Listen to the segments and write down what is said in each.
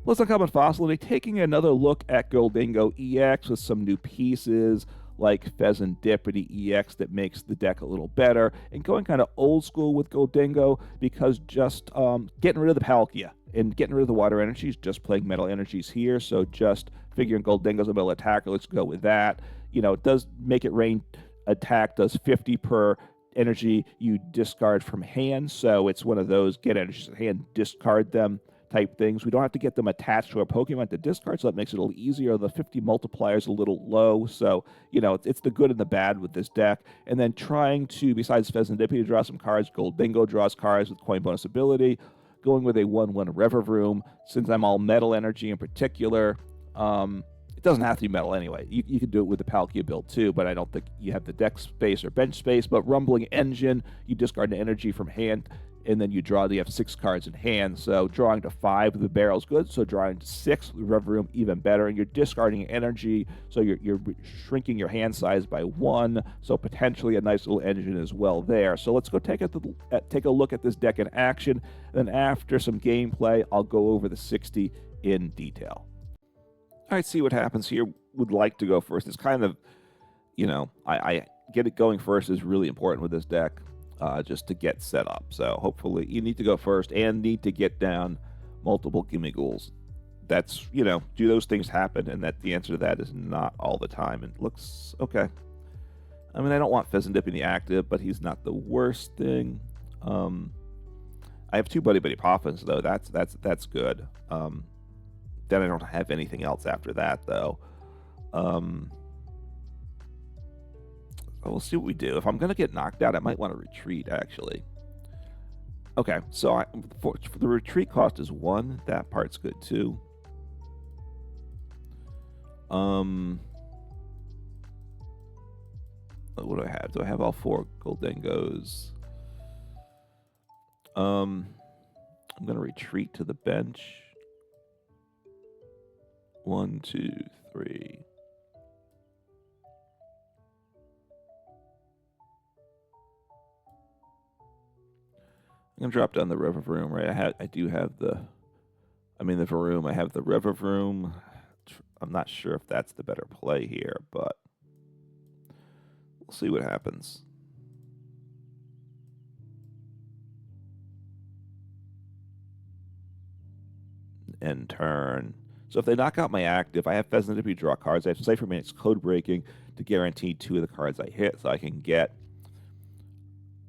Plus, Uncommon Fossil, they're taking another look at Gholdengo EX with some new pieces like Fezandipiti EX that makes the deck a little better, and going kind of old school with Gholdengo because just getting rid of the Palkia and getting rid of the water energies, just playing metal energies here. So just figuring Gholdengo's a metal attacker, let's go with that. You know, it does make it rain attack, does 50 per energy you discard from hand. So it's one of those get energies in hand, discard them type things. We don't have to get them attached to a Pokemon to discard, so that makes it a little easier. The 50 multiplier is a little low, so, you know, it's the good and the bad with this deck. And then trying to, besides Fezandipiti, draw some cards. Gholdengo draws cards with coin bonus ability. Going with a 1/1 Revavroom, since I'm all metal energy in particular. It doesn't have to be metal anyway. You can do it with the Palkia build too, but I don't think you have the deck space or bench space. But Rumbling Engine, you discard an energy from hand, and then you have 6 cards in hand. So drawing to 5 with the barrel's good. So drawing to 6 with Revavroom, even better. And you're discarding energy, so you're shrinking your hand size by 1. So potentially a nice little engine as well there. So let's go take a look at this deck in action. Then after some gameplay, I'll go over the 60 in detail. All right, see what happens here. Would like to go first. It's kind of, you know, I get it going first is really important with this deck, just to get set up. So hopefully you need to go first and need to get down multiple Gimmighouls. That's, you know, do those things happen? And that the answer to that is not all the time. And it looks okay. I mean, I don't want Fezandipiti active, but he's not the worst thing. I have 2 Buddy-Buddy Poffins though. That's good. Then I don't have anything else after that, though. We'll see what we do. If I'm going to get knocked out, I might want to retreat, actually. Okay, so for the retreat cost is 1. That part's good, too. What do I have? Do I have all 4 Gholdengos? I'm going to retreat to the bench. 1, 2, 3. I'm gonna drop down the Revavroom, right? I do have the Varoom. I have the Revavroom. I'm not sure if that's the better play here, but we'll see what happens. End turn. So if they knock out my active, I have Fezandipiti draw cards. I have Ciphermaniac's Codebreaking to guarantee 2 of the cards I hit, so I can get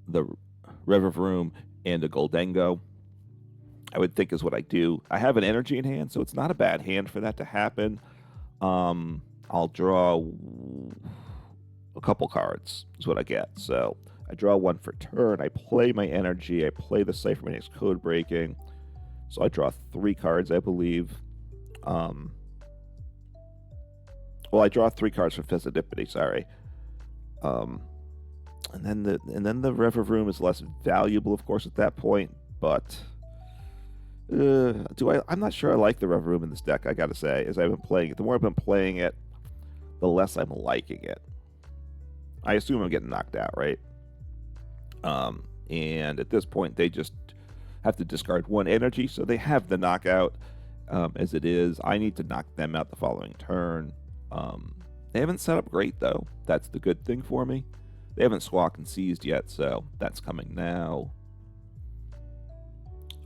the Revavroom and a Gholdengo. I would think is what I do. I have an energy in hand, so it's not a bad hand for that to happen. I'll draw a couple cards is what I get. So I draw 1 for turn. I play my energy. I play the Ciphermaniac's Codebreaking. So I draw 3 cards, I believe. Well, I draw 3 cards for Fezandipiti, sorry. And then the Revavroom is less valuable, of course, at that point. But I'm not sure I like the Revavroom in this deck. I gotta say, as I've been playing it, the more I've been playing it, the less I'm liking it. I assume I'm getting knocked out, right? And at this point, they just have to discard 1 energy, so they have the knockout. As it is, I need to knock them out the following turn. They haven't set up great, though. That's the good thing for me. They haven't squawked and seized yet, so that's coming now.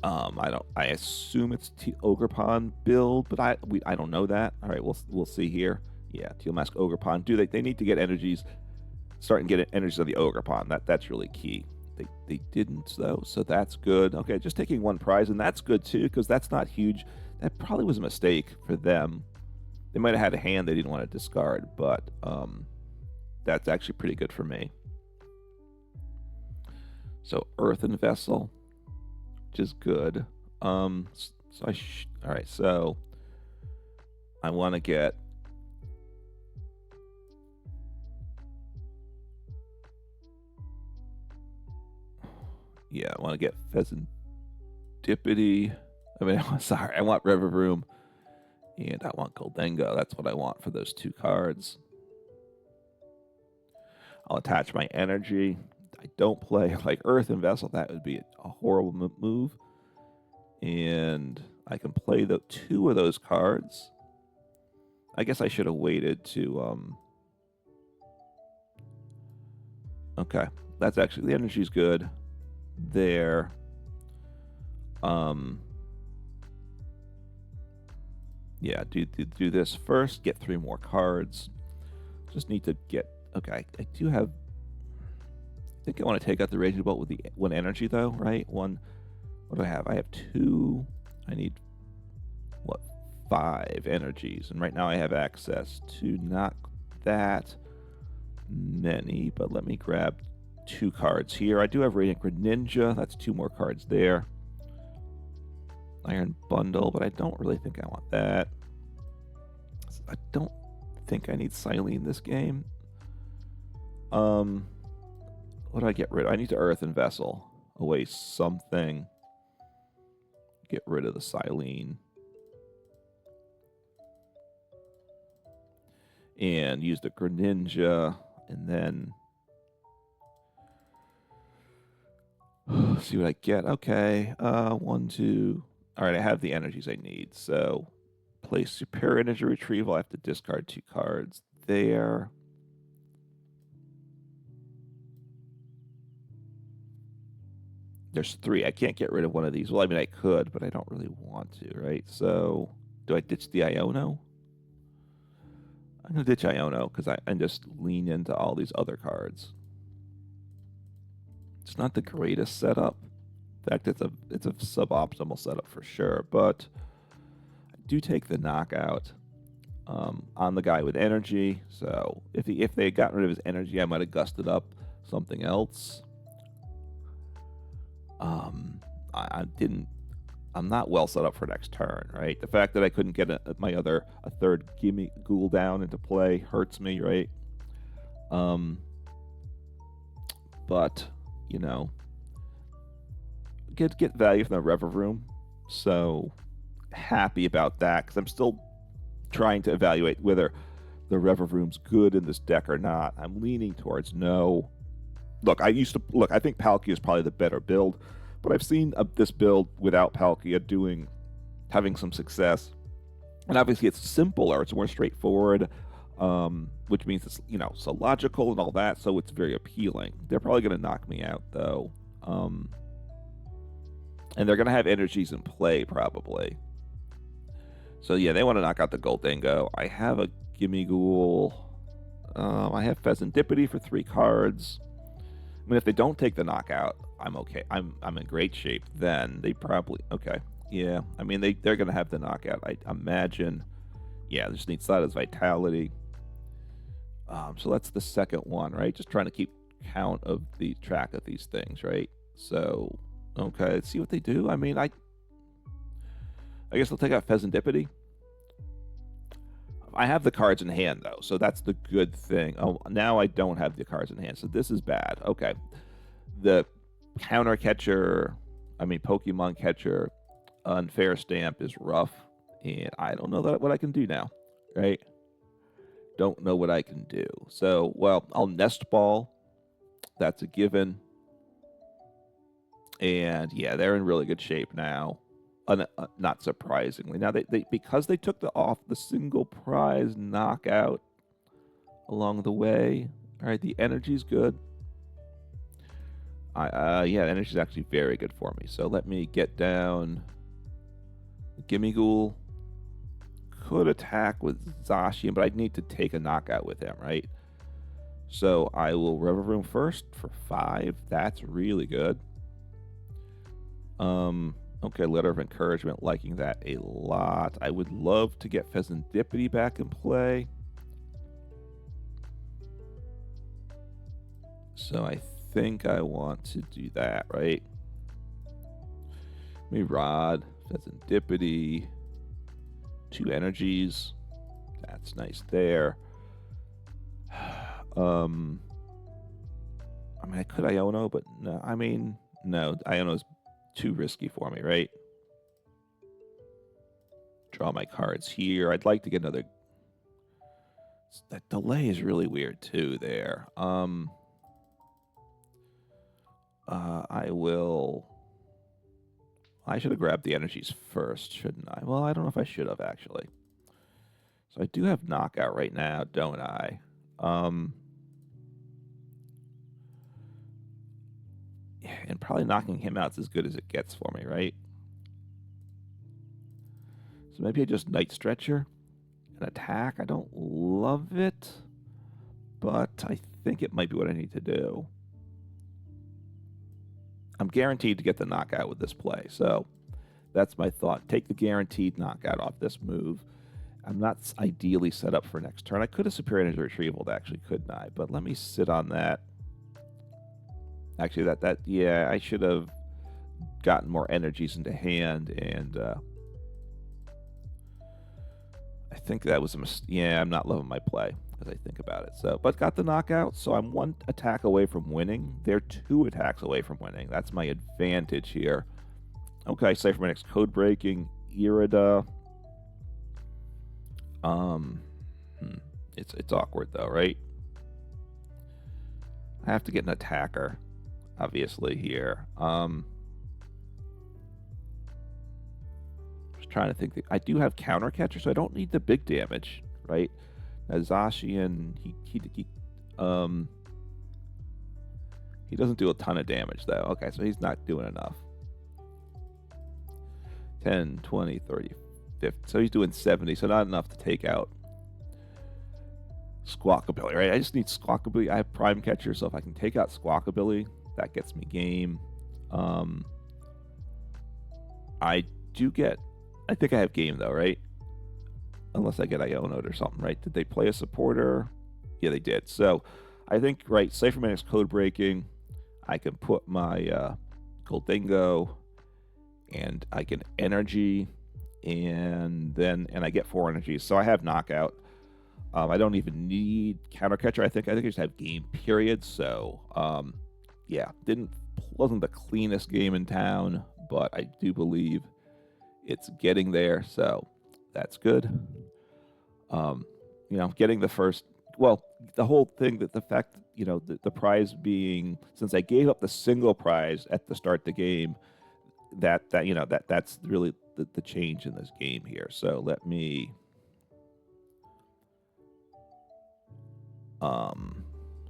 I assume it's Ogerpon build, but I don't know that. All right, we'll see here. Yeah, Teal Mask Ogerpon. They need to get energies, starting to get energies on the Ogerpon. That's really key. They didn't though, so that's good. Okay, just taking 1 prize, and that's good too, because that's not huge. That probably was a mistake for them. They might have had a hand they didn't want to discard, but that's actually pretty good for me. So Earthen Vessel, which is good. All right, so I want to get Fezandipiti. I want Revavroom, and I want Gholdengo. That's what I want for those 2 cards. I'll attach my energy. I don't play like Earthen Vessel. That would be a horrible move. And I can play the 2 of those cards. I guess I should have waited to, okay, that's actually, the energy's good there. Yeah, do this first, get 3 more cards. Just need to get, okay, I do have, I think I want to take out the Raging Bolt with the 1 energy though, right? What do I have? I have 2, I need, what, 5 energies, and right now I have access to not that many, but let me grab 2 cards here. I do have Radiant Greninja, that's 2 more cards there. Iron Bundle, but I don't really think I want that. I don't think I need Cyllene in this game. What do I get rid of? I need to Earthen Vessel away something. Get rid of the Cyllene. And use the Greninja, and then see what I get. Okay, 1, 2. All right, I have the energies I need. So, play Superior Energy Retrieval. I have to discard 2 cards there. There's 3. I can't get rid of one of these. Well, I mean, I could, but I don't really want to, right? So, do I ditch the Iono? I'm going to ditch Iono because I just lean into all these other cards. It's not the greatest setup. In fact, it's a suboptimal setup for sure, but I do take the knockout on the guy with energy. So if they had gotten rid of his energy, I might have gusted up something else. I'm not well set up for next turn, right? The fact that I couldn't get a third Gimmighoul down into play hurts me, right? But you know, get value from the Revavroom, so happy about that because I'm still trying to evaluate whether the Revavroom's good in this deck or not. I'm leaning towards no. Look, I think Palkia is probably the better build, but I've seen this build without Palkia having some success, and obviously it's simpler, it's more straightforward, which means it's so logical and all that, so it's very appealing. They're probably going to knock me out though. And they're going to have energies in play, probably. So, yeah, they want to knock out the Gholdengo. I have a Gimmighoul. I have Fezandipiti for 3 cards. I mean, if they don't take the knockout, I'm okay. I'm in great shape then. They probably... Okay. Yeah. I mean, they're going to have the knockout. I imagine. Yeah, they just need Slada's Vitality. So that's the second one, right? Just trying to keep count of the track of these things, right? So... Okay, let's see what they do. I mean, I guess they'll take out Fezandipiti. I have the cards in hand, though, so that's the good thing. Oh, now I don't have the cards in hand, so this is bad. Okay. The counter catcher, Pokemon catcher, unfair stamp is rough, and I don't know what I can do now, right? Don't know what I can do. So, well, I'll Nest Ball. That's a given. And yeah, they're in really good shape now. Not surprisingly, now they because they took the single prize knockout along the way. All right, the energy's good. Yeah, the energy's actually very good for me. So let me get down. Gimmighoul could attack with Zacian, but I'd need to take a knockout with him, right? So I will Revavroom first for 5. That's really good. Okay, Letter of Encouragement, liking that a lot. I would love to get Fezandipiti back in play. So I think I want to do that, right? Let me Rod, Fezandipiti, 2 energies. That's nice there. I could Iono, but no. No, Iono's too risky for me, right? Draw my cards here. I'd like to get another... That delay is really weird, too, there. I will... I should have grabbed the energies first, shouldn't I? Well, I don't know if I should have, actually. So I do have knockout right now, don't I? Yeah, and probably knocking him out is as good as it gets for me, right? So maybe I just Night Stretcher and attack. I don't love it, but I think it might be what I need to do. I'm guaranteed to get the knockout with this play, so that's my thought. Take the guaranteed knockout off this move. I'm not ideally set up for next turn. I could have Superior Energy Retrieval, actually, couldn't I? But let me sit on that. Actually, yeah, I should have gotten more energies into hand, and I think that was a mistake. Yeah, I'm not loving my play as I think about it. So, but got the knockout, so I'm 1 attack away from winning. They're 2 attacks away from winning. That's my advantage here. Okay, Ciphermaniac's Codebreaking, Irida. It's awkward though, right? I have to get an attacker, obviously here. Just trying to think. I do have counter catcher, so I don't need the big damage, right? Now Zacian, he doesn't do a ton of damage though. Okay, so he's not doing enough. 10, 20, 30, 50. So he's doing 70, so not enough to take out Squawkabilly, right? I just need Squawkabilly. I have Prime Catcher, so if I can take out Squawkabilly, that gets me game. I think I have game though, right? Unless I get Iono'd or something, right? Did they play a supporter? Yeah, they did. So I think, right, Ciphermaniac's Codebreaking. I can put my Gholdengo, and I can energy, and I get 4 energies. So I have knockout. I don't even need counter catcher. I think I just have game period. So yeah, wasn't the cleanest game in town, but I do believe it's getting there. So that's good. You know, getting the first. Well, the whole thing, that the fact, you know, the prize being, since I gave up the single prize at the start of the game, that's really the change in this game here. So let me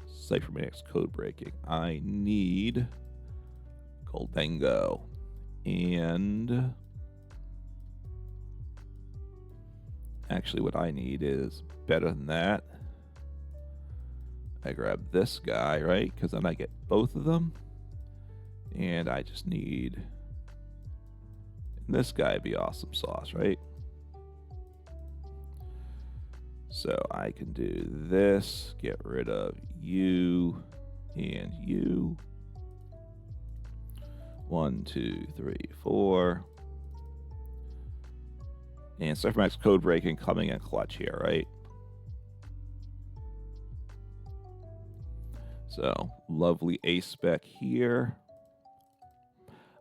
Ciphermaniac's Codebreaking. I need Gholdengo, and actually what I need is better than that. I grab this guy, right? Because then I get both of them, and I just need this guy. Be awesome sauce, right? So I can do this, get rid of you and you. 1, 2, 3, 4. And Ciphermaniac's Codebreaking coming in clutch here, right? So lovely ace spec here.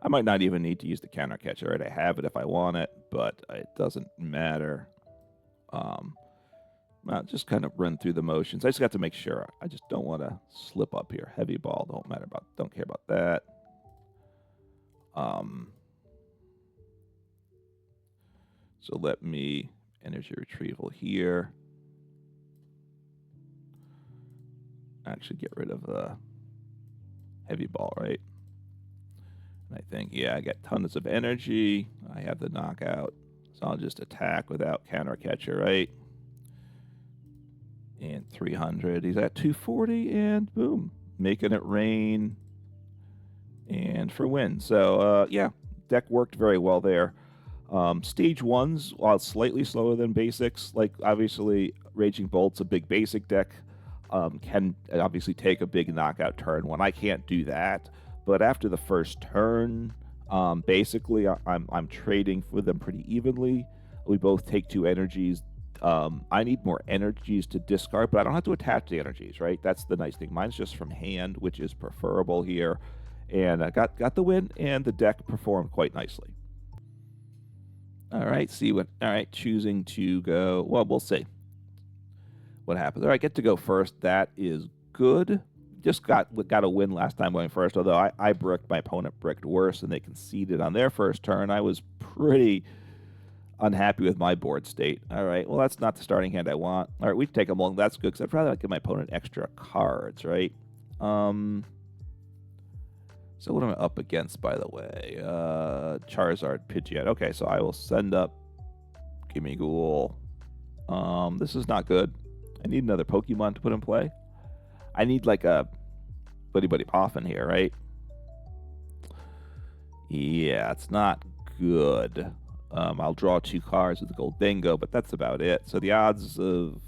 I might not even need to use the counter catcher, right? I have it if I want it, but it doesn't matter. I'll just kind of run through the motions. I just got to make sure. I just don't want to slip up here. Heavy ball, don't care about that. So let me energy retrieval here. Actually get rid of the heavy ball, right? And I think, yeah, I got tons of energy. I have the knockout. So I'll just attack without counter catcher, right? And 300. He's at 240, and boom, making it rain. And for win. So, yeah, deck worked very well there. Stage 1's, while it's slightly slower than basics, like obviously Raging Bolt's a big basic deck, can obviously take a big knockout turn when I can't do that. But after the first turn, basically I'm trading for them pretty evenly. We both take 2 energies. I need more energies to discard, but I don't have to attach the energies, right? That's the nice thing. Mine's just from hand, which is preferable here. And I got the win, and the deck performed quite nicely. All right, choosing to go. Well, we'll see what happens. All right, get to go first. That is good. just got a win last time going first, although I bricked, my opponent bricked worse, and they conceded on their first turn. I was pretty unhappy with my board state. All right, well, that's not the starting hand I want. All right, we take them along. That's good, because I'd rather not give my opponent extra cards, right? So what am I up against, by the way? Charizard, Pidgeot. Okay, so I will send up Gimmighoul. This is not good. I need another Pokemon to put in play. I need like a Buddy-Buddy Poffin here, right? Yeah, it's not good. I'll draw 2 cards with the Gholdengo, but that's about it. So the odds of,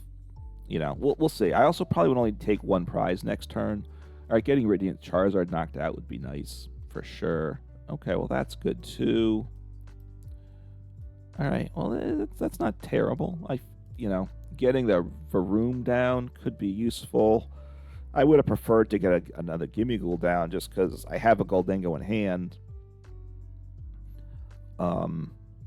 you know, we'll see. I also probably would only take 1 prize next turn. All right, getting Radiant Charizard knocked out would be nice for sure. Okay, well, that's good too. All right, well, that's not terrible. You know, getting the Varoom down could be useful. I would have preferred to get another Gimmighoul down just because I have a Gholdengo in hand.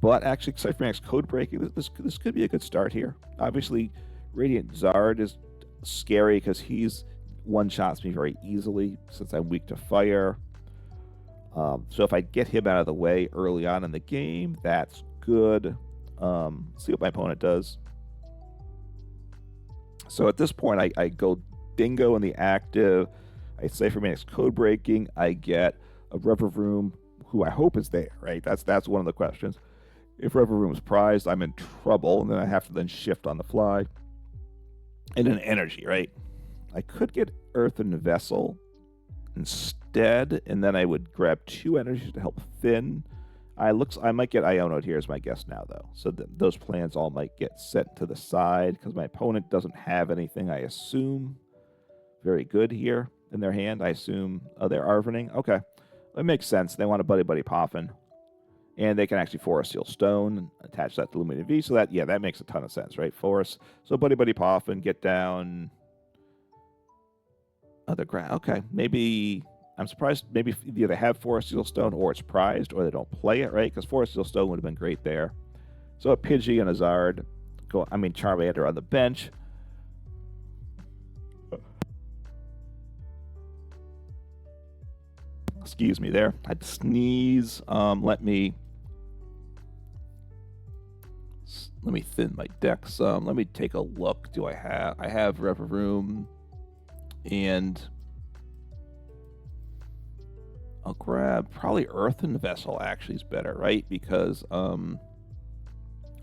But actually, Ciphermaniac's Codebreaking, this could be a good start here. Obviously, Radiant Zard is scary because he's one-shots me very easily since I'm weak to fire. So if I get him out of the way early on in the game, that's good. See what my opponent does. So at this point, I go Dingo in the active. I Ciphermaniac's Codebreaking. I get a Revavroom, who I hope is there, right? That's one of the questions. If Revavroom's prized, I'm in trouble, and then I have to then shift on the fly. And an energy, right? I could get Earthen Vessel instead, and then I would grab 2 energies to help thin. I might get Iono here as my guess now, though. So those plans all might get set to the side because my opponent doesn't have anything, I assume, very good here in their hand. I assume they're Arvening. Okay, it makes sense. They want a Buddy-Buddy Poffin, and they can actually Forest Seal Stone and attach that to Illuminated V. So that makes a ton of sense, right? Forest. So Buddy-Buddy Poffin, get down other ground. Okay, maybe I'm surprised. Maybe either they have Forest Seal Stone or it's prized, or they don't play it, right? Because Forest Seal Stone would have been great there. So a Pidgey and a Zard. Charmander on the bench. Excuse me there. I had to sneeze. Let me thin my deck some. Let me take a look. I have Revavroom, and I'll grab probably Earthen Vessel actually is better, right? Because I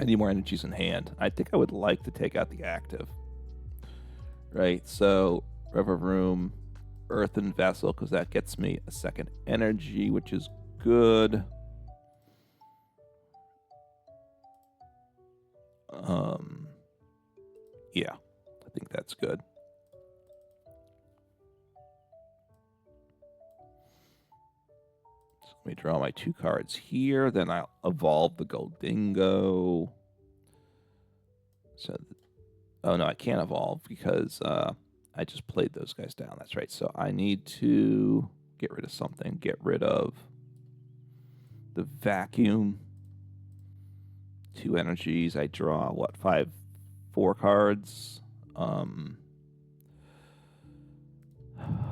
need more energies in hand. I think I would like to take out the active, right? So Revavroom, Earthen Vessel, because that gets me a second energy, which is good. Yeah, I think that's good. So let me draw my 2 cards here. Then I'll evolve the Gholdengo. So, oh no, I can't evolve because I just played those guys down. That's right. So I need to get rid of something. Get rid of the vacuum. 2 energies. I draw, what, 4 cards.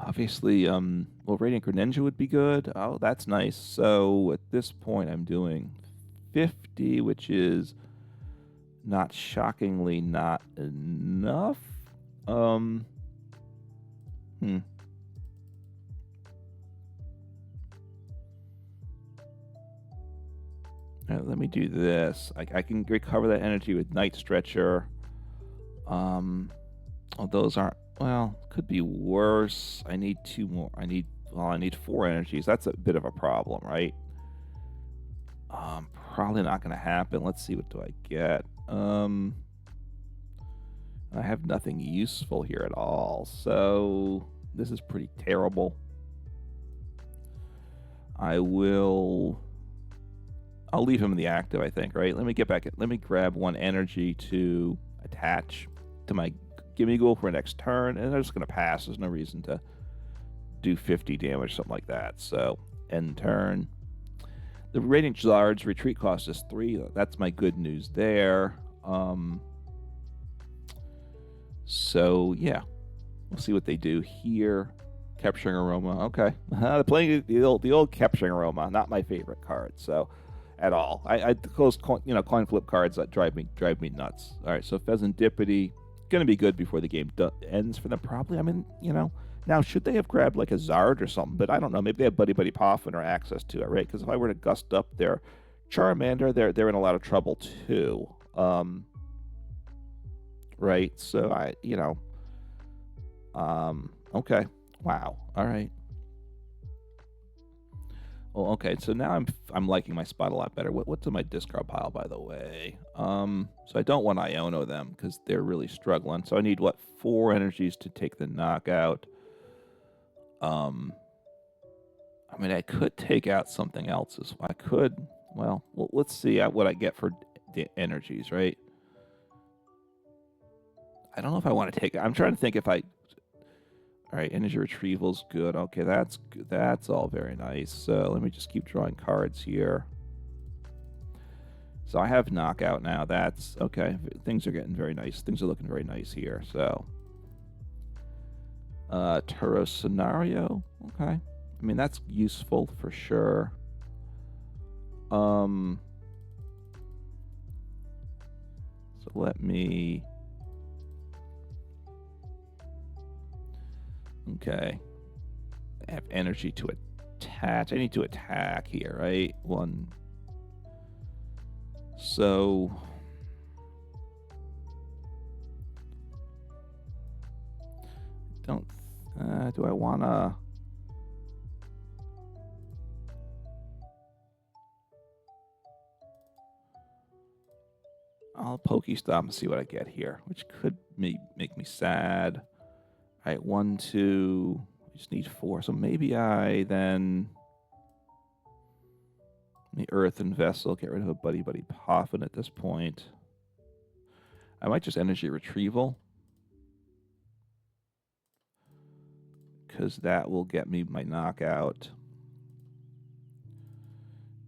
Obviously, well, Radiant Greninja would be good. Oh, that's nice. So at this point, I'm doing 50, which is not shockingly not enough. Right, let me do this. I can recover that energy with Night Stretcher. Oh, those aren't, well, could be worse. I need 2 more. I need 4 energies. That's a bit of a problem, right? Probably not going to happen. Let's see, what do I get? I have nothing useful here at all, so this is pretty terrible. I'll leave him in the active, I think, right? Let me get back. Let me grab 1 energy to attach to my Gimmighoul for next turn, and I'm just going to pass. There's no reason to do 50 damage, something like that. So, end turn. The Radiant Zard's retreat cost is 3. That's my good news there. So, yeah. We'll see what they do here. Capturing Aroma. Okay. Playing the old Capturing Aroma. Not my favorite card. So, at all. Those coin flip cards that drive me nuts. All right. So Fezandipiti gonna be good before the game ends for them. Probably. I mean, now should they have grabbed like a Zard or something? But I don't know. Maybe they have Buddy-Buddy Poffin or access to it, right? Because if I were to gust up their Charmander, they're in a lot of trouble too. Right. So okay. Wow. All right. Oh, okay. So now I'm liking my spot a lot better. What's in my discard pile, by the way? So I don't want Iono them because they're really struggling. So I need 4 energies to take the knockout. I mean, I could take out something else. I could. Well, let's see what I get for the energies, right? I don't know if I want to take it. I'm trying to think if I. All right, energy retrieval's good. Okay, that's good. That's all very nice. So let me just keep drawing cards here. So I have knockout now. That's okay. Things are getting very nice. Things are looking very nice here. So Turo scenario. Okay. I mean, that's useful for sure. So let me. Okay. I have energy to attach. I need to attack here, right? 1. So. Do I want to. I'll PokéStop and see what I get here, which could make me sad. All right, 1, 2. I just need 4. So maybe I then the Earthen Vessel, get rid of a Buddy-Buddy Poffin at this point. I might just Energy Retrieval, because that will get me my knockout.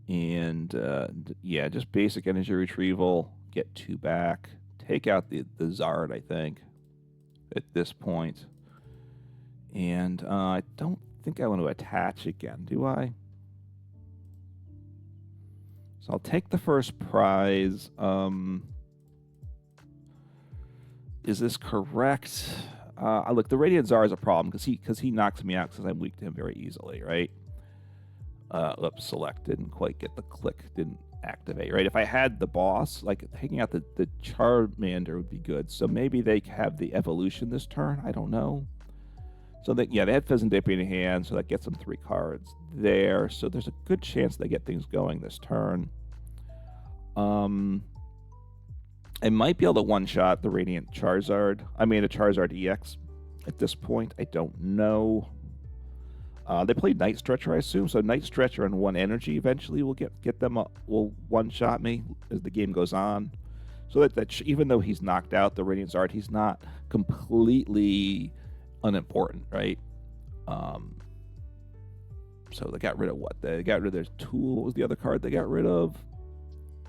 And yeah, just basic Energy Retrieval, get 2 back, take out the Zard, I think, at this point. And I don't think I want to attach again, do I? So I'll take the first prize. Is this correct? Look, the Radiant Czar is a problem because he knocks me out because I'm weak to him very easily, right? Oops, select didn't quite get the click, didn't activate, right? If I had the boss, like taking out the Charmander would be good. So maybe they have the evolution this turn. I don't know. So they had Fezandipiti in hand, so that gets them 3 cards there. So there's a good chance they get things going this turn. I might be able to one-shot the Radiant Charizard. I mean, a Charizard EX at this point. I don't know. They played Night Stretcher, I assume. So Night Stretcher and 1 energy eventually will get them will one-shot me as the game goes on. So that even though he's knocked out the Radiant Zard, he's not completely unimportant, right? So they got rid of what? They got rid of their tool. What was the other card they got rid of?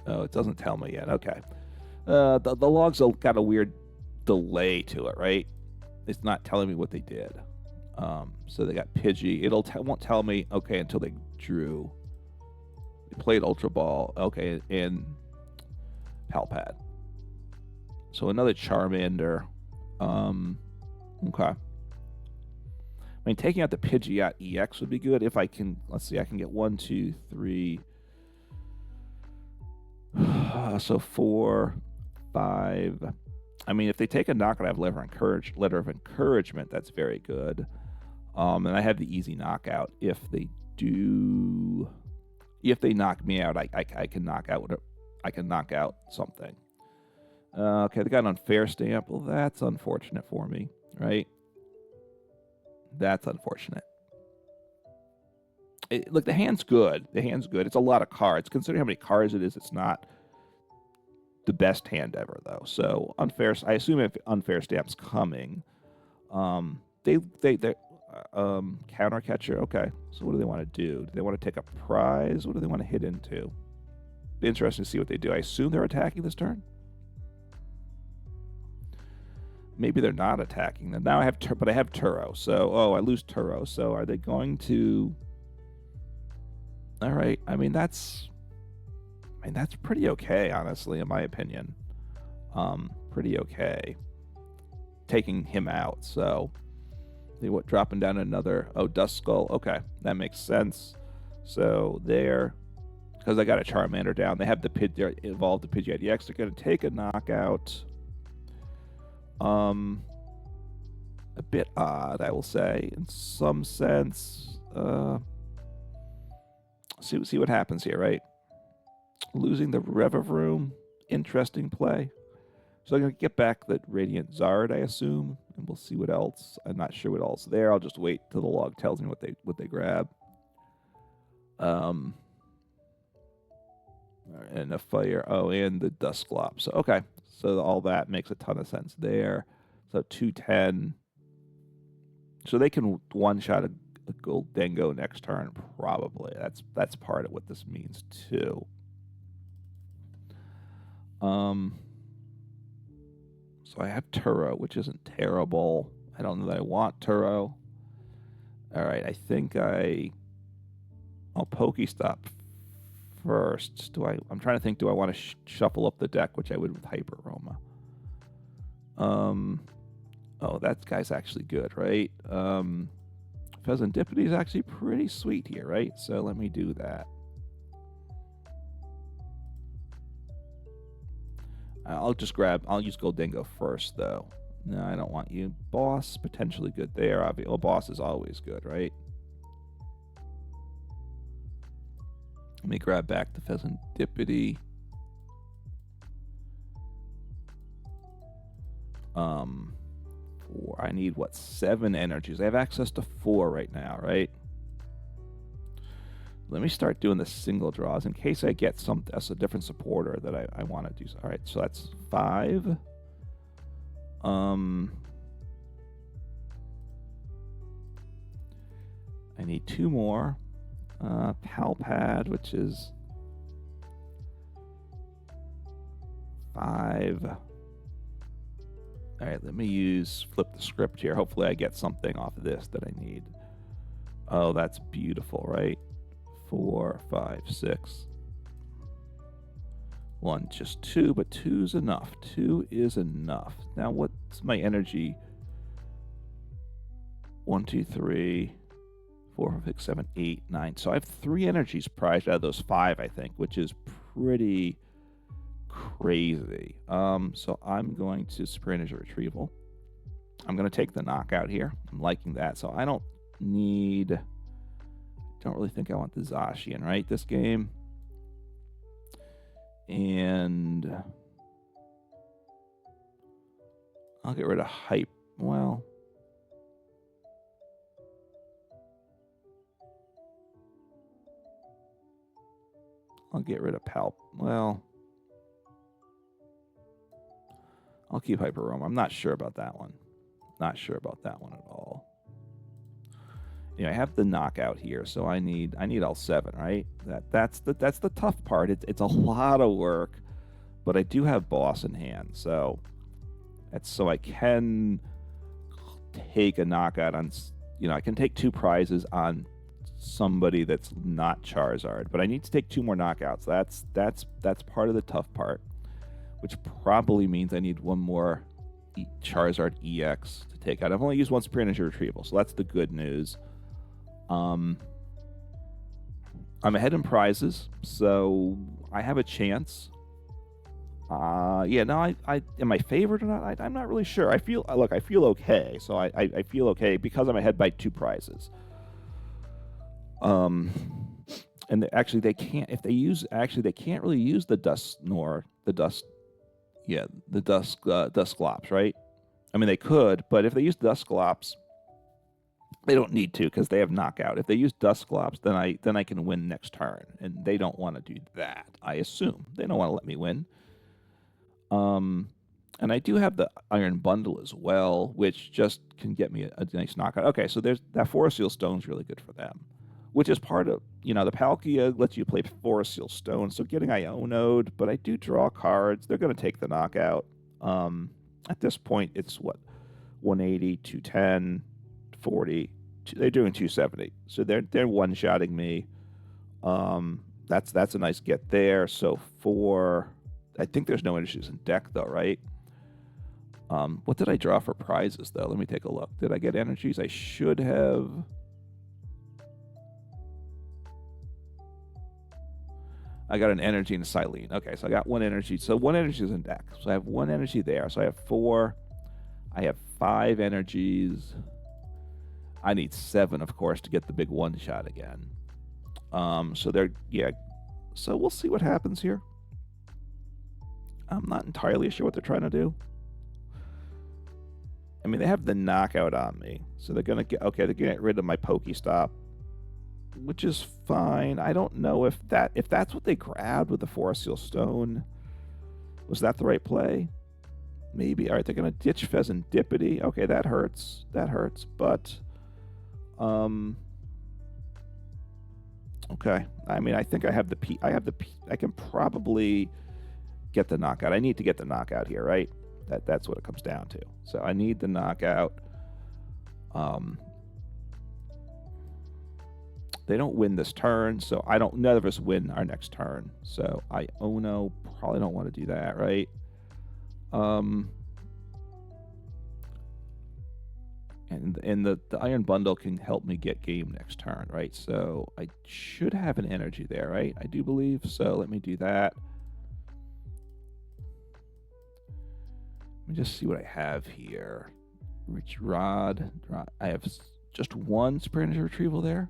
Oh, it doesn't tell me yet. Okay. The logs got a weird delay to it, right? It's not telling me what they did. So they got Pidgey. Won't tell me, okay, until they drew. They played Ultra Ball, okay, and Pal Pad. So another Charmander. Okay. I mean, taking out the Pidgey out EX would be good if I can. Let's see, I can get 1, 2, 3. So 4, 5. I mean, if they take a knockout, I have Letter of Encouragement. That's very good. And I have the easy knockout. If they knock me out, I can knock out I can knock out something. Okay, they got an unfair stamp. Well, that's unfortunate for me, right? That's unfortunate. Look, the hand's good. The hand's good. It's a lot of cards. Considering how many cards it is, it's not the best hand ever, though. So unfair. I assume if unfair stamp's coming, they counter catcher. Okay. So what do they want to do? Do they want to take a prize? What do they want to hit into? Be interesting to see what they do. I assume they're attacking this turn. maybe they're not attacking them. Now I have, but I have Turo. So, oh, I lose Turo. So are they going to... All right. I mean, that's pretty okay, honestly, in my opinion. Pretty okay. Taking him out, so... See what, dropping down another... Oh, Duskull. Okay, that makes sense. So, there... Because I got a Charmander down. They have the evolved the Pidgeot EX. They're going to take a knockout. A bit odd, I will say, in some sense. See what happens here, right? Losing the Revavroom. Interesting play. So I'm going to get back the Radiant Zard, I assume, and we'll see what else. I'm not sure what else there. I'll just wait till the log tells me what they grab. And a fire. Oh, and the Dusclops. So, okay. So all that makes a ton of sense there. So 210. So they can one-shot a Gholdengo next turn, probably. That's part of what this means, too. So I have Turo, which isn't terrible. I don't know that I want Turo. All right, I think I'll PokéStop first. I'm trying to think, do I want to shuffle up the deck, which I would with Hyper Aroma. Oh, that guy's actually good, right? Fezandipiti is actually pretty sweet here, right? So let me do that. I'll use Gholdengo first, though. No, I don't want you. Boss, potentially good there. Well, Boss is always good, right? Let me grab back the Fezandipiti. I need, what, 7 energies. I have access to 4 right now, right? Let me start doing the single draws in case I get a different supporter that I want to do. All right, so that's 5. I need 2 more. Pal Pad, which is 5. All right, let me flip the script here. Hopefully I get something off of this that I need. Oh, that's beautiful, right? 4, 5, 6. 1, just 2, but 2's enough. 2 is enough. Now, what's my energy? 1, 2, 3, 4, 5, 6, 7, 8, 9. So I have 3 energies prized out of those 5, I think, which is pretty crazy. So I'm going to Super Energy Retrieval. I'm going to take the knockout here. I'm liking that. So I don't really think I want the Zacian, right, this game. And I'll get rid of Hype. Well, I'll get rid of Pal. Well, I'll keep Hyper Aroma. I'm not sure about that one. Not sure about that one at all. I have the knockout here, so I need all 7, right? That's the tough part. It's a lot of work, but I do have Boss in hand, so I can take a knockout on. I can take 2 prizes on somebody that's not Charizard, but I need to take 2 more knockouts. That's part of the tough part, which probably means I need 1 more Charizard EX to take out. I've only used 1 Super Energy Retrieval, so that's the good news. I'm ahead in prizes, so I have a chance. Yeah, no, I am I favored or not? I'm not really sure. I feel okay. So I feel okay because I'm ahead by 2 prizes. And actually they can't really use the Dusclops, right? I mean, they could, but if they use Dusclops, they don't need to because they have knockout. If they use Dusclops, then I can win next turn, and they don't want to do that. I assume they don't want to let me win. And I do have the Iron Bundle as well, which just can get me a nice knockout. Okay, so there's that Forest Seal Stone's really good for them, which is part of the Palkia lets you play Forest Seal Stone, so getting Iono'd, but I do draw cards. They're going to take the knockout. At this point, it's what, 180, 210, 40. They're doing 270, so they're one-shotting me. That's a nice get there. So I think there's no energies in deck though, right? What did I draw for prizes though? Let me take a look. Did I get energies? I should have. I got an energy and a Cyllene. Okay, so I got one energy. So one energy is in deck. So I have one energy there. So I have 4. I have 5 energies. I need 7, of course, to get the big one shot again. So they're, yeah. So we'll see what happens here. I'm not entirely sure what they're trying to do. I mean, they have the knockout on me. So they're going to get, okay, they're going to get rid of my PokéStop, which is fine. I don't know if that's what they grabbed with the Forest Seal Stone. Was that the right play? Maybe. All right, they're going to ditch Fezandipiti. Okay, that hurts. That hurts, but okay. I mean, I think I have I can probably get the knockout. I need to get the knockout here, right? That's what it comes down to. So I need the knockout. They don't win this turn, so none of us win our next turn. So Iono probably don't want to do that, right? And the Iron Bundle can help me get game next turn, right? So I should have an energy there, right? I do believe. So let me do that. Let me just see what I have here. Rich Rod. I have just one Super Energy Retrieval there.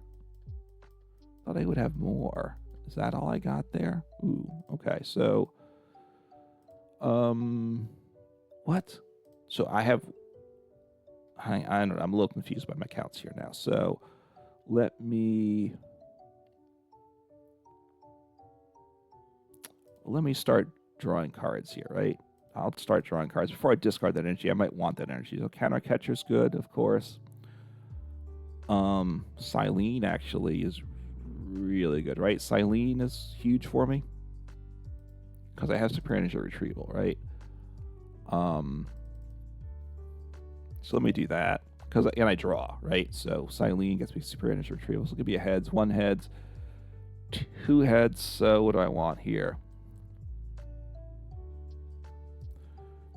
Thought I would have more. Is that all I got there? Ooh, okay. So, what? So I have. I don't know. I'm a little confused by my counts here now. So, let me start drawing cards here, right? I'll start drawing cards. Before I discard that energy, I might want that energy. So Counter Catcher's good, of course. Cyllene actually is really good, right? Cyllene is huge for me because I have Super Energy Retrieval, right? So let me do that and I draw, right? So Cyllene gets me Super Energy Retrieval. So it could be a heads, 1 heads, 2 heads. So what do I want here?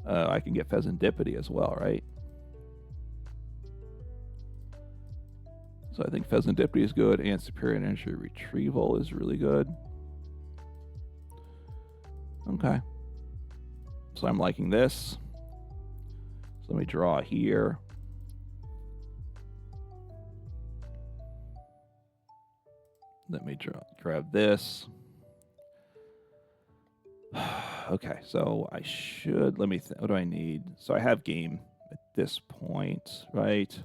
I can get Fezandipiti as well, right? So I think Fezandipiti is good, and Superior Energy Retrieval is really good. Okay. So I'm liking this. So let me draw here. Let me grab this. Okay, so I should, what do I need? So I have game at this point, right?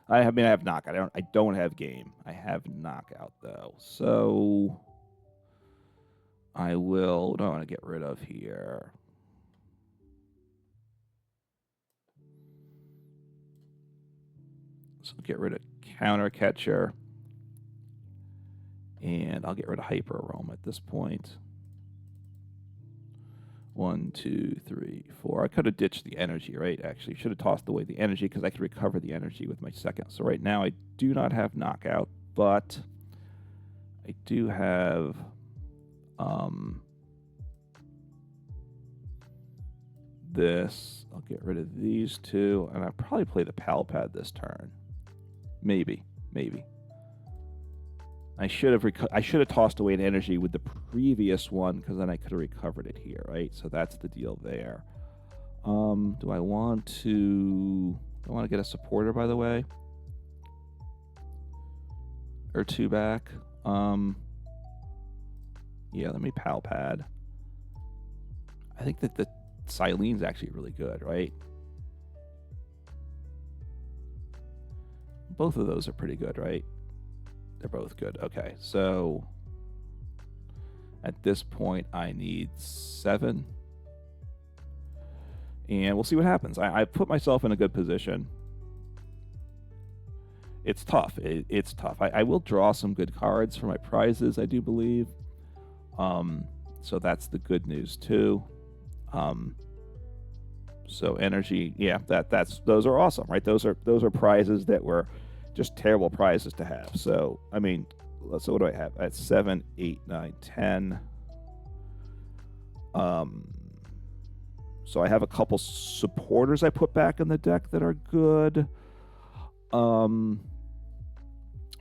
I have knockout. I don't have game. I have knockout though. So I will, what do I want to get rid of here? So get rid of Counter Catcher. And I'll get rid of Hyper Aroma at this point. 1, 2, 3, 4. I could have ditched the energy, right? Actually, should have tossed away the energy because I could recover the energy with my second. So right now I do not have knockout, but I do have this. I'll get rid of these 2, and I'll probably play the Pal Pad this turn. Maybe. I should have tossed away an energy with the previous one because then I could have recovered it here, right? So that's the deal there. Do I want to get a supporter, by the way? Or 2 back? Yeah, let me Pal Pad. I think that the Cyllene's actually really good, right? Both of those are pretty good, right? They're both good. Okay, so at this point, I need 7. And we'll see what happens. I put myself in a good position. It's tough. It's tough. I will draw some good cards for my prizes, I do believe. So that's the good news, too. So energy, yeah, those are awesome, right? Those are prizes that were just terrible prizes to have. So I mean, so what do I have? At 7, 8, 9, 10. So I have a couple supporters I put back in the deck that are good.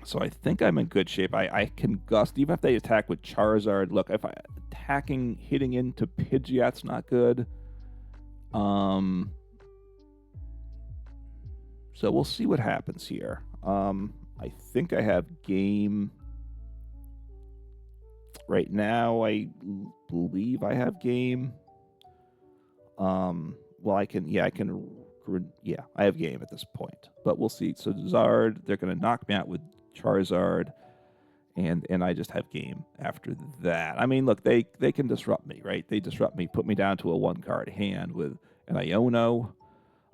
So I think I'm in good shape. I can gust even if they attack with Charizard. Look, if I hitting into Pidgeot's not good. So we'll see what happens here. I think I have game right now. I believe I have game. Well, I have game at this point, but we'll see. So Zard, they're going to knock me out with Charizard, and I just have game after that. I mean, look, they can disrupt me, right? They disrupt me, put me down to a 1-card hand with an Iono.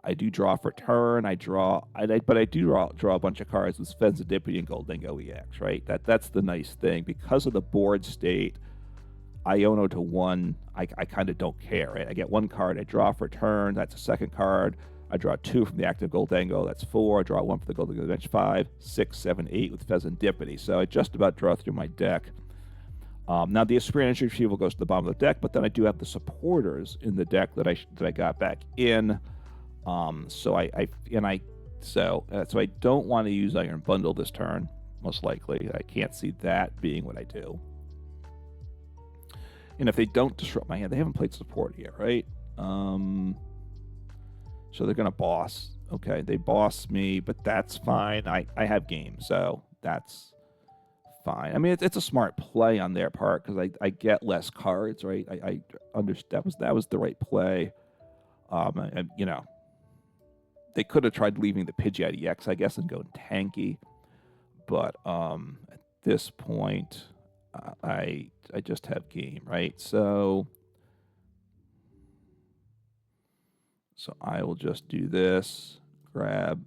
I do draw for turn. I do draw a bunch of cards with Fezandipiti and Gholdengo EX, right? That's the nice thing. Because of the board state, Iono to 1, I kind of don't care, right? I get 1 card, I draw for turn, that's a 2nd card. I draw 2 from the active Gholdengo, that's 4. I draw 1 for the Gholdengo, that's 5, 6, 7, 8 with Fezandipiti. So I just about draw through my deck. Now the Energy Retrieval goes to the bottom of the deck, but then I do have the supporters in the deck that I got back in. So I don't want to use Iron Bundle this turn, most likely. I can't see that being what I do. And if they don't disrupt my hand, they haven't played support yet, right? So they're going to boss. Okay, they boss me, but that's fine. I have game, so that's fine. I mean, it's a smart play on their part because I get less cards, right? I understand that was the right play. You know, they could have tried leaving the Pidgeot EX, I guess, and going tanky. But at this point, I just have game, right? So I will just do this, grab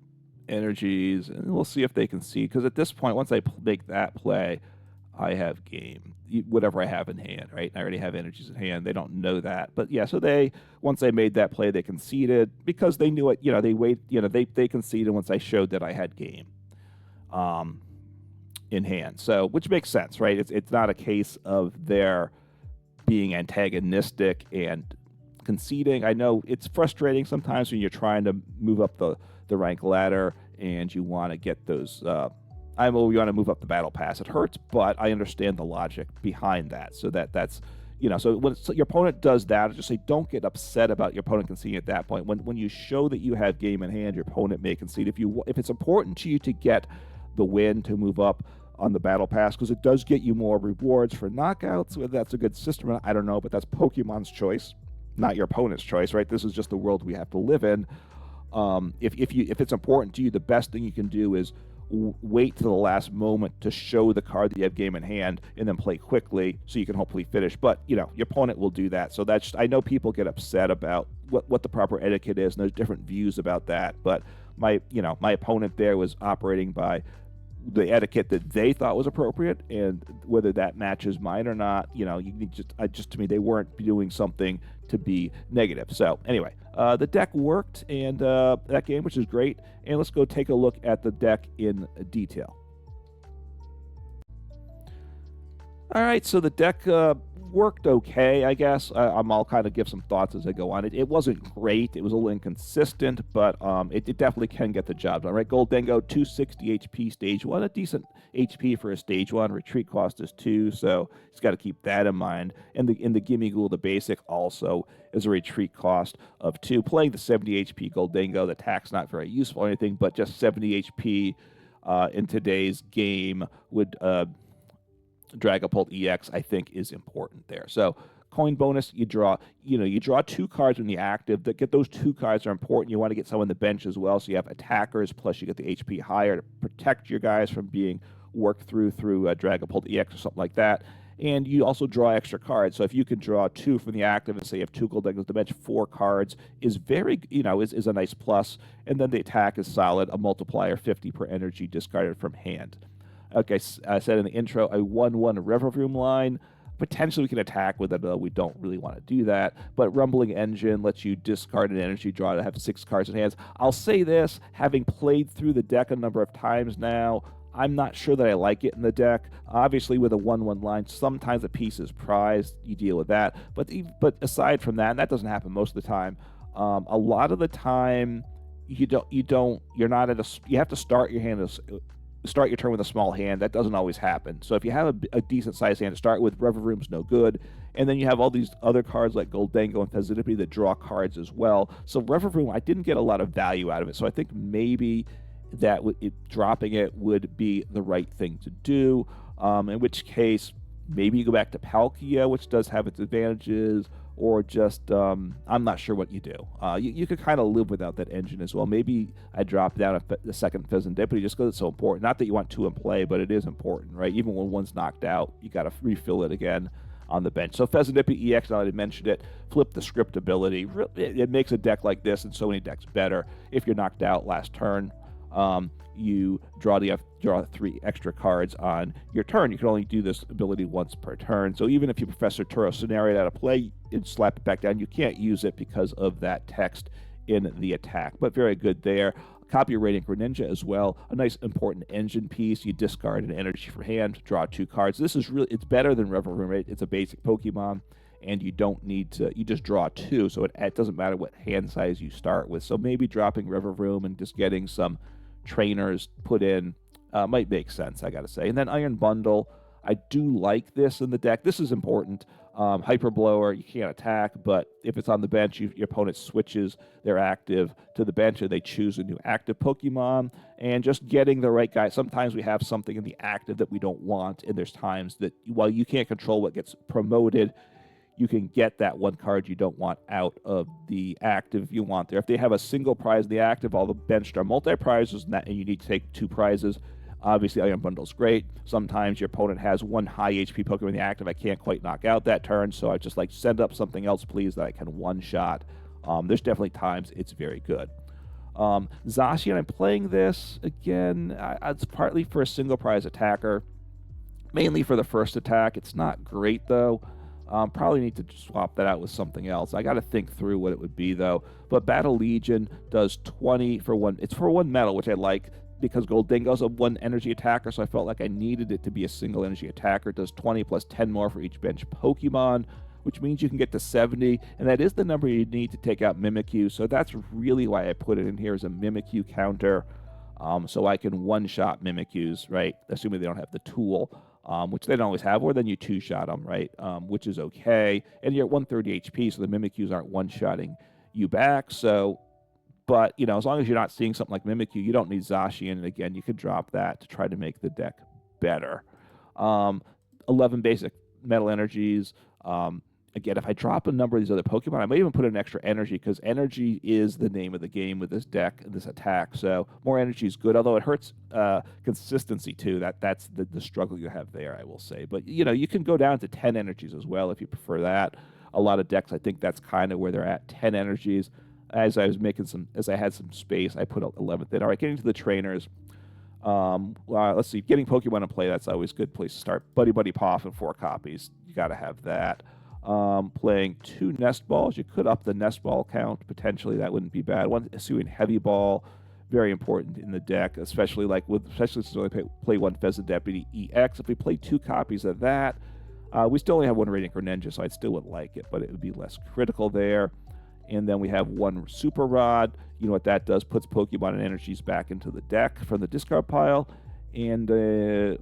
energies, and we'll see if they can see. Because at this point, once I make that play, I have game, whatever I have in hand, right? I already have energies in hand. They don't know that, but yeah. So once I made that play, they conceded because they knew it. You know, they conceded once I showed that I had game. In hand, so which makes sense, right? It's not a case of their being antagonistic and conceding. I know it's frustrating sometimes when you're trying to move up the rank ladder and you want to get those. You want to move up the battle pass. It hurts, but I understand the logic behind that. So that's so when your opponent does that, I just say don't get upset about your opponent conceding at that point. When you show that you have game in hand, your opponent may concede. If it's important to you to get the win to move up on the battle pass, because it does get you more rewards for knockouts. Whether that's a good system, I don't know, but that's Pokemon's choice, not your opponent's choice, right? This is just the world we have to live in. If it's important to you, the best thing you can do is wait to the last moment to show the card that you have game in hand, and then play quickly so you can hopefully finish. But your opponent will do that. So I know people get upset about what the proper etiquette is, and there's different views about that. But my opponent there was operating by the etiquette that they thought was appropriate, and whether that matches mine or not, just to me, they weren't doing something to be negative. So anyway, the deck worked, and that game, which is great. And let's go take a look at the deck in detail. All right, so the deck worked okay, I guess. I'll kind of give some thoughts as I go on. It wasn't great. It was a little inconsistent, but it definitely can get the job done. Right, Gholdengo, 260 HP stage 1, a decent HP for a stage 1. Retreat cost is 2, so he's got to keep that in mind. And the Gimmighoul, the basic, also is a retreat cost of 2. Playing the 70 HP Gholdengo, the attack's not very useful or anything, but just 70 HP in today's game would... Dragapult EX, I think, is important there. So coin bonus, you draw 2 cards when you're active. Get those 2 cards are important. You want to get some on the bench as well, so you have attackers, plus you get the HP higher to protect your guys from being worked through Dragapult EX or something like that. And you also draw extra cards. So if you can draw 2 from the active and say you have 2 Gholdengos on the bench, 4 cards is very, is a nice plus. And then the attack is solid, a multiplier 50 per energy discarded from hand. Okay, I said in the intro, a 1/1 Revavroom line. Potentially we can attack with it, though we don't really want to do that. But Rumbling Engine lets you discard an energy draw to have 6 cards in hands. I'll say this, having played through the deck a number of times now, I'm not sure that I like it in the deck. Obviously, with a 1/1 line, sometimes a piece is prized. You deal with that. But aside from that, and that doesn't happen most of the time, a lot of the time, you have to start your hand start your turn with a small hand. That doesn't always happen. So if you have a decent sized hand to start with, Revavroom's no good. And then you have all these other cards like Gholdengo and Fezandipiti that draw cards as well. So Revavroom, I didn't get a lot of value out of it. So I think maybe that dropping it would be the right thing to do. In which case, maybe you go back to Palkia, which does have its advantages, or just, I'm not sure what you do. You could kind of live without that engine as well. Maybe I drop down the second Fezandipiti just because it's so important. Not that you want 2 in play, but it is important, right? Even when one's knocked out, you got to refill it again on the bench. So Fezandipiti EX, now that I mentioned it, flip the script ability. It makes a deck like this and so many decks better. If you're knocked out last turn, you draw 3 extra cards on your turn. You can only do this ability once per turn. So even if you Professor Turo scenario out of play and slap it back down, you can't use it because of that text in the attack. But very good there. Copy of Radiant Greninja as well. A nice important engine piece. You discard an energy from hand, draw 2 cards. This is really, it's better than Revavroom, right? It's a basic Pokemon, and you don't need to, you just draw 2. So it doesn't matter what hand size you start with. So maybe dropping Revavroom and just getting some trainers put in might make sense, I gotta say. And then Iron Bundle, I do like this in the deck. This is important. Hyper Blower, you can't attack, but if it's on the bench, your opponent switches their active to the bench and they choose a new active Pokemon, and just getting the right guy. Sometimes we have something in the active that we don't want, and there's times that while you can't control what gets promoted, you can get that one card you don't want out of the active you want there. If they have a single prize in the active, all the benched are multi-prizes, and you need to take 2 prizes. Obviously, Iron Bundle's great. Sometimes your opponent has 1 high HP Pokemon in the active I can't quite knock out that turn, so I just like, send up something else, please, that I can one-shot. There's definitely times it's very good. Zacian, I'm playing this, again, it's partly for a single prize attacker, mainly for the first attack. It's not great, though. Probably need to swap that out with something else. I got to think through what it would be, though. But Battle Legion does 20 for 1. It's for 1 metal, which I like because Gholdengo's a 1 energy attacker, so I felt like I needed it to be a single energy attacker. It does 20 plus 10 more for each bench Pokemon, which means you can get to 70, and that is the number you need to take out Mimikyu. So that's really why I put it in here as a Mimikyu counter, so I can one-shot Mimikyus, right? Assuming they don't have the tool. Which they don't always have, or then you 2-shot them, right? Which is okay. And you're at 130 HP, so the Mimikyus aren't one-shotting you back. So, but, you know, as long as you're not seeing something like Mimikyu, you don't need Zacian. And again, you could drop that to try to make the deck better. 11 basic metal energies. Again, if I drop a number of these other Pokemon, I might even put an extra energy, because energy is the name of the game with this deck, this attack. So more energy is good, although it hurts consistency too. That's the struggle you have there, I will say. But, you know, you can go down to 10 energies as well if you prefer that. A lot of decks, I think that's kind of where they're at, 10 energies. As I had some space, I put 11th in. All right, getting to the trainers. Let's see, getting Pokemon in play, that's always a good place to start. Buddy-Buddy Poffin 4 copies. You got to have that. Playing 2 Nest Balls. You could up the Nest Ball count, potentially. That wouldn't be bad. 1 Hisuian Heavy Ball, very important in the deck, especially since we play 1 Fezandipiti EX. If we play 2 copies of that, we still only have 1 Radiant Greninja, so I still would like it, but it would be less critical there. And then we have 1 Super Rod. You know what that does? Puts Pokemon and energies back into the deck from the discard pile. And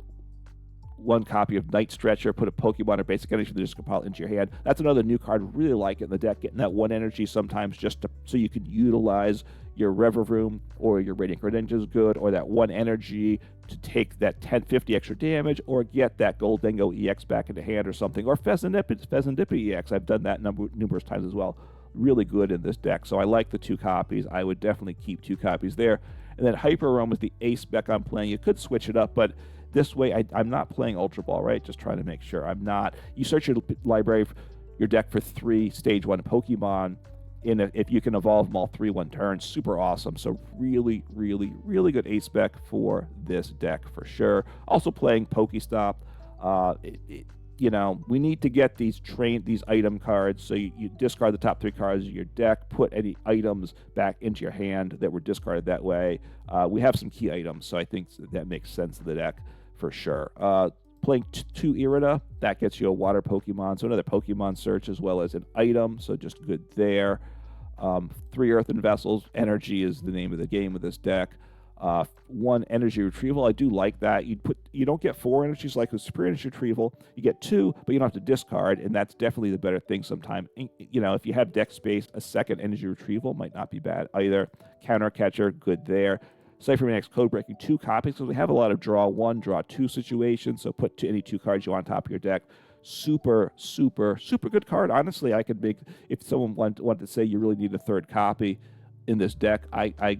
1 copy of Night Stretcher, put a Pokemon or basic energy from the discard pile into your hand. That's another new card. Really like it in the deck, getting that 1 energy sometimes so you could utilize your Revavroom or your Radiant Greninja is good, or that 1 energy to take that 10-50 extra damage, or get that Gholdengo EX back into hand or something, or Fezandipiti EX. I've done that numerous times as well. Really good in this deck, so I like the 2 copies. I would definitely keep 2 copies there. And then Hyper Aroma is the ace spec I'm playing. You could switch it up, but this way I'm not playing Ultra Ball, right? Just trying to make sure I'm not. You search your library, your deck for 3 Stage 1 Pokemon. If you can evolve them all 3 1 turns, super awesome. So really, really, really good ace spec for this deck for sure. Also playing PokéStop. we need to get these item cards. So you discard the top 3 cards of your deck, put any items back into your hand that were discarded that way. We have some key items, so I think that makes sense in the deck for sure. Playing 2 Irida, that gets you a water Pokemon, so another Pokemon search as well as an item, so just good there. 3 Earthen Vessels. Energy is the name of the game with this deck. 1 Energy Retrieval. I do like that. You don't get 4 energies like with Super Energy Retrieval. You get 2, but you don't have to discard, and that's definitely the better thing sometimes. If you have deck space, a 2nd Energy Retrieval might not be bad either. Counter Catcher, good there. Ciphermaniac's Codebreaking, 2 copies, because we have a lot of draw 1, draw 2 situations, so put any 2 cards you want on top of your deck. Super, super, super good card. Honestly, I could make, if someone wanted to say you really need a 3rd copy in this deck, I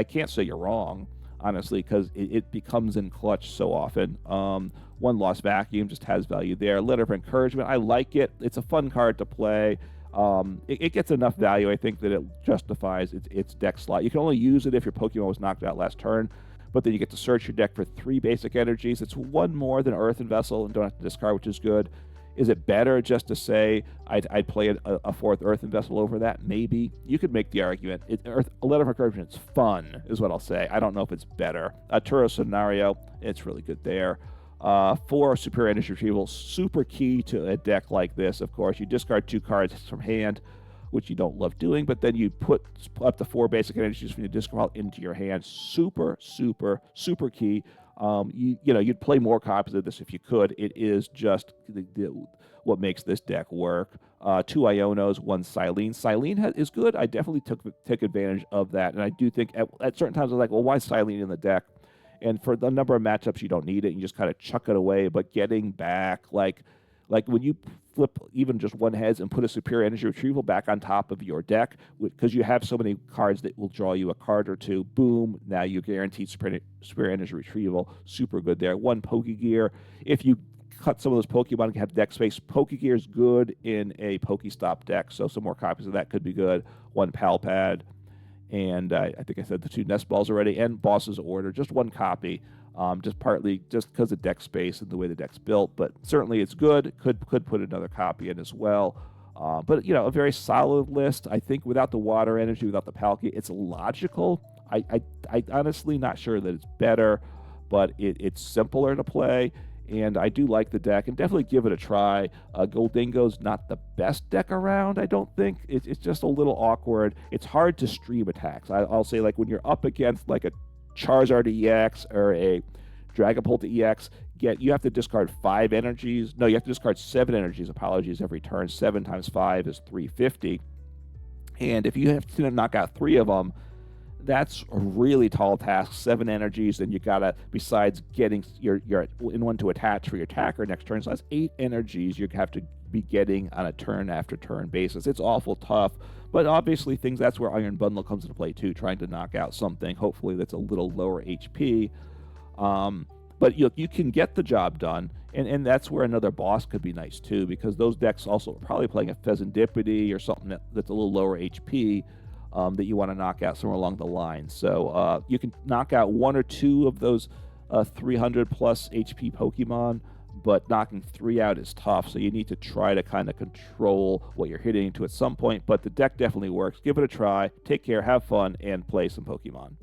can't say you're wrong, honestly, because it becomes in clutch so often. 1 Lost Vacuum just has value there. Letter of Encouragement, I like it. It's a fun card to play. It gets enough value, I think, that it justifies its deck slot. You can only use it if your Pokemon was knocked out last turn, but then you get to search your deck for 3 basic energies. It's 1 more than Earthen Vessel and don't have to discard, which is good. Is it better just to say I'd play a 4th Earthen Vessel over that? Maybe. You could make the argument. A Letter of Encouragement is fun, is what I'll say. I don't know if it's better. A Turo scenario, it's really good there. 4 Superior Energy Retrieval, super key to a deck like this, of course. You discard 2 cards from hand, which you don't love doing, but then you put up to 4 basic energies from your discard into your hand. Super, super, super key. You'd play more copies of this if you could. It is just what makes this deck work. 2 Ionos, 1 Cyllene. Cyllene is good. I definitely took advantage of that, and I do think at certain times I was like, well, why Cyllene in the deck? And for the number of matchups, you don't need it. You just kind of chuck it away. But getting back, like when you flip even just 1 heads and put a Superior Energy Retrieval back on top of your deck, because you have so many cards that will draw you a card or 2, boom, now you guaranteed Superior Energy Retrieval. Super good there. 1 Pokégear. If you cut some of those Pokemon and have deck space, Pokégear is good in a PokéStop deck, so some more copies of that could be good. 1 Pal Pad. And I think I said the 2 Nest Balls already, and Boss's Order, just 1 copy, just partly just because of deck space and the way the deck's built, but certainly it's good. Could put another copy in as well. But a very solid list. I think without the water energy, without the Palkia, it's logical. I honestly not sure that it's better, but it's simpler to play. And I do like the deck, and definitely give it a try. Gholdengo's not the best deck around, I don't think. It's just a little awkward. It's hard to stream attacks. I'll say, like, when you're up against, like, a Charizard EX or a Dragapult EX, you have to discard 5 energies. No, you have to discard 7 energies, every turn. 7 times 5 is 350. And if you have to knock out 3 of them, that's a really tall task. 7 energies, and you gotta, besides getting your in one to attach for your attacker next turn, so that's 8 energies you have to be getting on a turn after turn basis. It's awful tough, but obviously that's where Iron Bundle comes into play too, trying to knock out something hopefully that's a little lower HP. But you can get the job done, and that's where another boss could be nice too, because those decks also are probably playing a Fezandipiti or something that's a little lower HP. That you want to knock out somewhere along the line. So you can knock out 1 or 2 of those 300 plus HP Pokemon, but knocking 3 out is tough. So you need to try to kind of control what you're hitting into at some point. But the deck definitely works. Give it a try. Take care, have fun, and play some Pokemon.